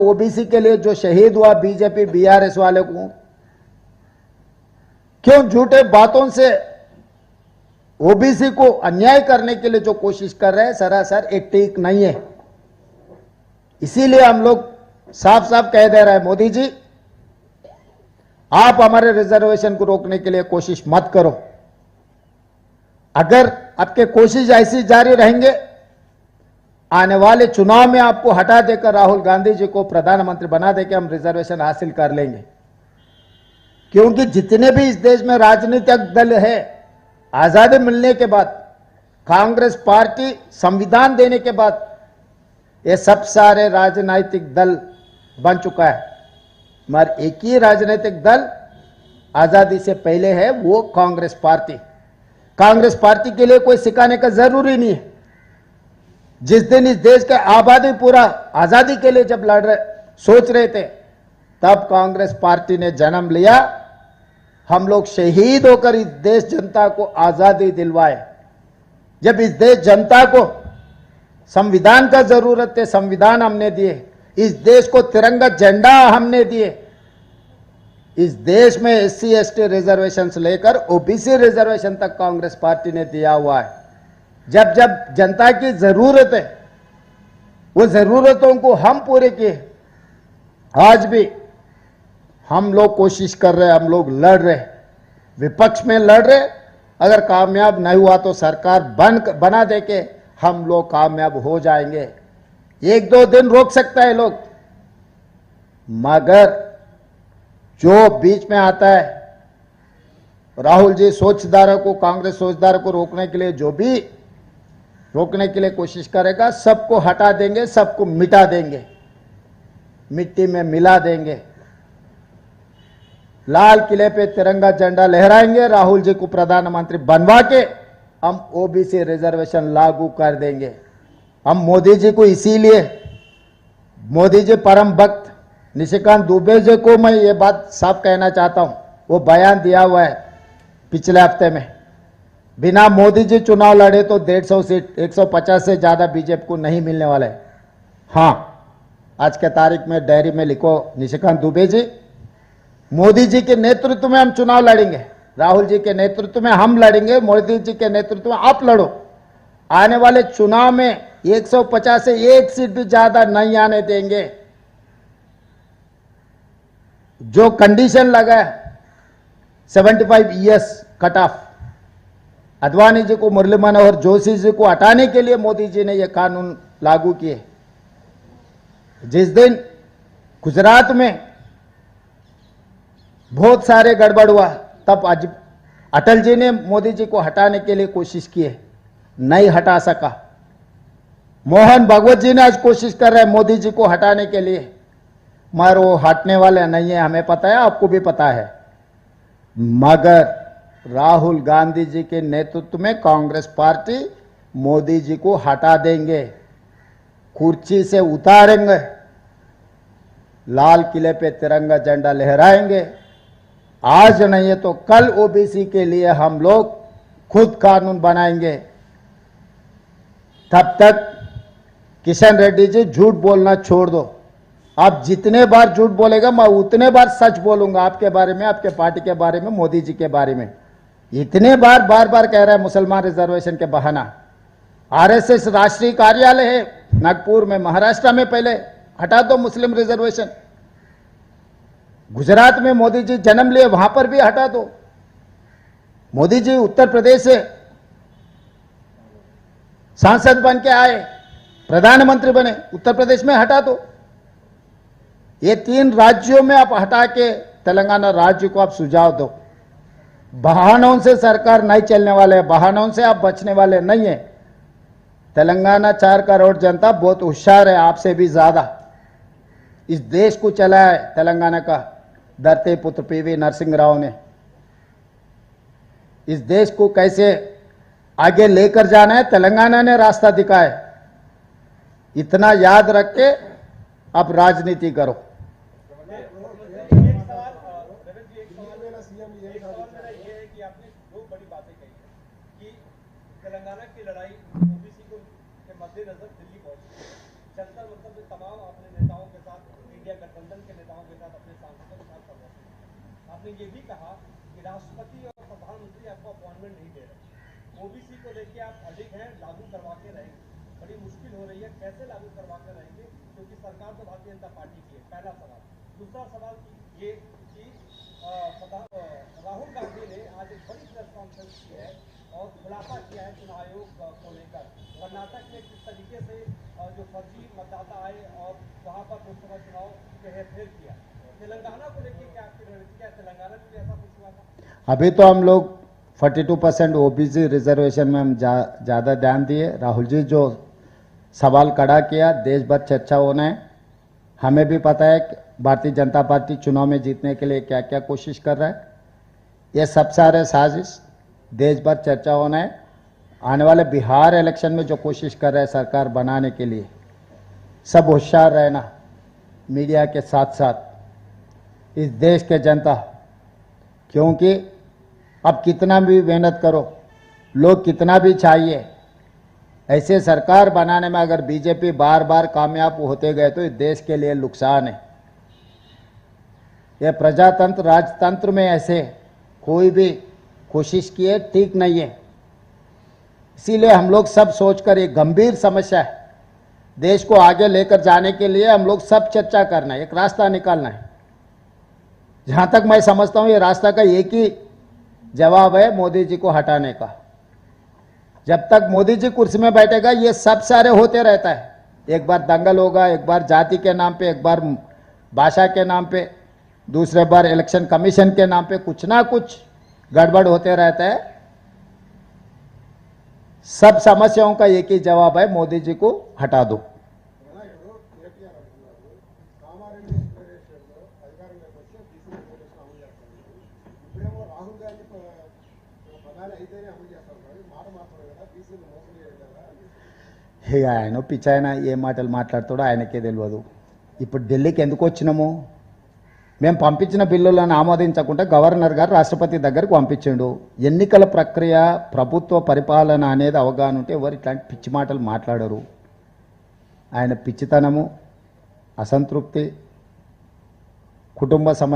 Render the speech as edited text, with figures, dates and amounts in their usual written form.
OBC के लिए जो शहीद हुआ बीजेपी बीआरएस वाले को क्यों झूठे बातों से ओबीसी को अन्याय करने के लिए जो कोशिश कर रहे हैं सरासर एक ठीक नहीं है। इसीलिए हम लोग साफ साफ कह दे रहे हैं, मोदी जी आप हमारे रिजर्वेशन को रोकने के लिए कोशिश मत करो। अगर आपके कोशिश ऐसी जारी रहेंगे, आने वाले चुनाव में आपको हटा देकर राहुल गांधी जी को प्रधानमंत्री बना देकर हम रिजर्वेशन हासिल कर लेंगे। क्योंकि जितने भी इस देश में राजनीतिक दल है, आजादी मिलने के बाद कांग्रेस पार्टी संविधान देने के बाद ये सब सारे राजनीतिक दल बन चुका है, मगर एक ही राजनीतिक दल आजादी से पहले है, वो कांग्रेस पार्टी। कांग्रेस पार्टी के लिए कोई सिखाने का जरूरी नहीं है। जिस दिन इस देश के आबादी पूरा आजादी के लिए जब लड़ रहे सोच रहे थे, तब कांग्रेस पार्टी ने जन्म लिया। हम लोग शहीद होकर इस देश जनता को आजादी दिलवाए। जब इस देश जनता को संविधान का जरूरत है, संविधान हमने दिए। इस देश को तिरंगा झंडा हमने दिए। इस देश में एससी एसटी रिजर्वेशन से लेकर ओबीसी रिजर्वेशन तक कांग्रेस पार्टी ने दिया हुआ है। जब जब जनता की जरूरत है, वो जरूरतों को हम पूरे किए। आज भी हम लोग कोशिश कर रहे हैं, हम लोग लड़ रहे, विपक्ष में लड़ रहे। अगर कामयाब नहीं हुआ तो सरकार बना दे के हम लोग कामयाब हो जाएंगे। एक दो दिन रोक सकता है लोग, मगर जो बीच में आता है, राहुल जी सोचधारा को, कांग्रेस सोचधारा को रोकने के लिए जो भी रोकने के लिए कोशिश करेगा, सबको हटा देंगे, सबको मिटा देंगे, मिट्टी में मिला देंगे। लाल किले पे तिरंगा झंडा लहराएंगे, राहुल जी को प्रधानमंत्री बनवा के हम ओबीसी रिजर्वेशन लागू कर देंगे। हम मोदी जी को, इसीलिए मोदी जी परम भक्त निशिकांत दुबे जी को मैं ये बात साफ कहना चाहता हूं। वो बयान दिया हुआ है पिछले हफ्ते में, बिना मोदी जी चुनाव लड़े तो 150 सीट 150 से ज्यादा बीजेपी को नहीं मिलने वाला है। हाँ, आज के तारीख में डायरी में लिखो, निशिकांत दुबे जी, मोदी जी के नेतृत्व में हम चुनाव लड़ेंगे, राहुल जी के नेतृत्व में हम लड़ेंगे, मोदी जी के नेतृत्व में आप लड़ो। आने वाले चुनाव में 150 से एक सीट भी ज्यादा नहीं आने देंगे। जो कंडीशन लगा है 75 years cut off, Advani ji को, मुरली मनोहर जोशी जी को हटाने के लिए मोदी जी ने यह कानून लागू किए। जिस दिन गुजरात में बहुत सारे गड़बड़ हुआ, तब आज अटल जी ने मोदी जी को हटाने के लिए कोशिश की है, नहीं हटा सका। मोहन भागवत जी ने आज कोशिश कर रहे हैं मोदी जी को हटाने के लिए, मगर वो हटने वाले नहीं है, हमें पता है, आपको भी पता है। मगर राहुल गांधी जी के नेतृत्व में कांग्रेस पार्टी मोदी जी को हटा देंगे, कुर्सी से उतारेंगे, लाल किले पे तिरंगा झंडा लहराएंगे। आज नहीं है तो कल ओबीसी के लिए हम लोग खुद कानून बनाएंगे। तब तक किशन रेड्डी जी झूठ बोलना छोड़ दो। आप जितने बार झूठ बोलेगा, मैं उतने बार सच बोलूंगा आपके बारे में, आपके पार्टी के बारे में, मोदी जी के बारे में। इतने बार बार कह रहा है मुसलमान रिजर्वेशन के बहाना। आरएसएस राष्ट्रीय कार्यालय है नागपुर में, महाराष्ट्र में, पहले हटा दो मुस्लिम रिजर्वेशन। गुजरात में मोदी जी जन्म लिए, वहां पर भी हटा दो। मोदी जी उत्तर प्रदेश से सांसद बन के आए, प्रधानमंत्री बने, उत्तर प्रदेश में हटा दो। ये 3 राज्यों में आप हटा के तेलंगाना राज्य को आप सुझाव दो। बहानों से सरकार नहीं चलने वाले है, बहानों से आप बचने वाले नहीं है। तेलंगाना 4 करोड़ जनता बहुत होशियार है, आपसे भी ज्यादा। इस देश को चलाया है तेलंगाना का धरती पुत्र पीवी नरसिंह राव ने। इस देश को कैसे आगे लेकर जाना है, तेलंगाना ने रास्ता दिखाया। इतना याद रख के आप राजनीति करो। तेलंगाना की लड़ाई ओबीसी को के मद्देनजर दिल्ली पहुंची, जंतर मंतर में तमाम अपने नेताओं के साथ इंडिया गठबंधन के नेताओं के साथ अपने सांसदों के साथ कर। आपने ये भी कहा कि राष्ट्रपति और प्रधानमंत्री आपको अपॉइंटमेंट नहीं दे रहे, ओबीसी को लेकर आप अधिक हैं, लागू करवा के रहेंगे, बड़ी मुश्किल हो रही है, कैसे लागू करवा कर रहेंगे, क्योंकि सरकार तो भारतीय जनता पार्टी की है। पहला सवाल। दूसरा सवाल ये कि राहुल गांधी ने आज एक बड़ी प्रेस कॉन्फ्रेंस की है और खुलासा किया है चुनाव आयोग को लेकर। कर्नाटक में किस तरीके से जो फर्जी मतदाता आए और वहां पर लोकसभा चुनाव के हेरफेर किया। तेलंगाना को लेकर क्या आपकी रणनीति, क्या तेलंगाना में भी ऐसा कुछ हुआ था? अभी तो हम लोग 42% ओबीसी रिजर्वेशन में हम ज़्यादा ध्यान दिए। राहुल जी जो सवाल खड़ा किया, देश भर चर्चा होना है। हमें भी पता है कि भारतीय जनता पार्टी चुनाव में जीतने के लिए क्या क्या कोशिश कर रहा है। ये सब सारे साजिश देश भर चर्चा होना है। आने वाले बिहार इलेक्शन में जो कोशिश कर रहे हैं सरकार बनाने के लिए, सब होशियार रहना, मीडिया के साथ साथ इस देश के जनता, क्योंकि अब कितना भी मेहनत करो, लोग कितना भी चाहिए, ऐसे सरकार बनाने में अगर बीजेपी बार बार कामयाब होते गए तो इस देश के लिए नुकसान है। यह प्रजातंत्र राजतंत्र में ऐसे कोई भी कोशिश किए ठीक नहीं है। इसीलिए हम लोग सब सोचकर, एक गंभीर समस्या है, देश को आगे लेकर जाने के लिए हम लोग सब चर्चा करना है, एक रास्ता निकालना है। जहां तक मैं समझता हूं ये रास्ता का एक ही जवाब है, मोदी जी को हटाने का। जब तक मोदी जी कुर्सी में बैठेगा ये सब सारे होते रहता है। एक बार दंगल होगा, एक बार जाति के नाम पे, एक बार भाषा के नाम पे, दूसरे बार इलेक्शन कमीशन के नाम पे कुछ ना कुछ गड़बड़ होते रहता है। सब समस्याओं का एक ही जवाब है, मोदी जी को हटा दो। ఆయన పిచ్చాయన ఏ మాటలు మాట్లాడుతాడో ఆయనకే తెలియదు. ఇప్పుడు ఢిల్లీకి ఎందుకు వచ్చినాము? మేము పంపించిన బిల్లులను ఆమోదించకుండా గవర్నర్ గారు రాష్ట్రపతి దగ్గరకు పంపించిండు. ఎన్నికల ప్రక్రియ, ప్రభుత్వ పరిపాలన అనేది అవగాహన ఉంటే ఎవరు ఇట్లాంటి పిచ్చి మాటలు మాట్లాడరు. ఆయన పిచ్చితనము, అసంతృప్తి, కుటుంబ సమస్య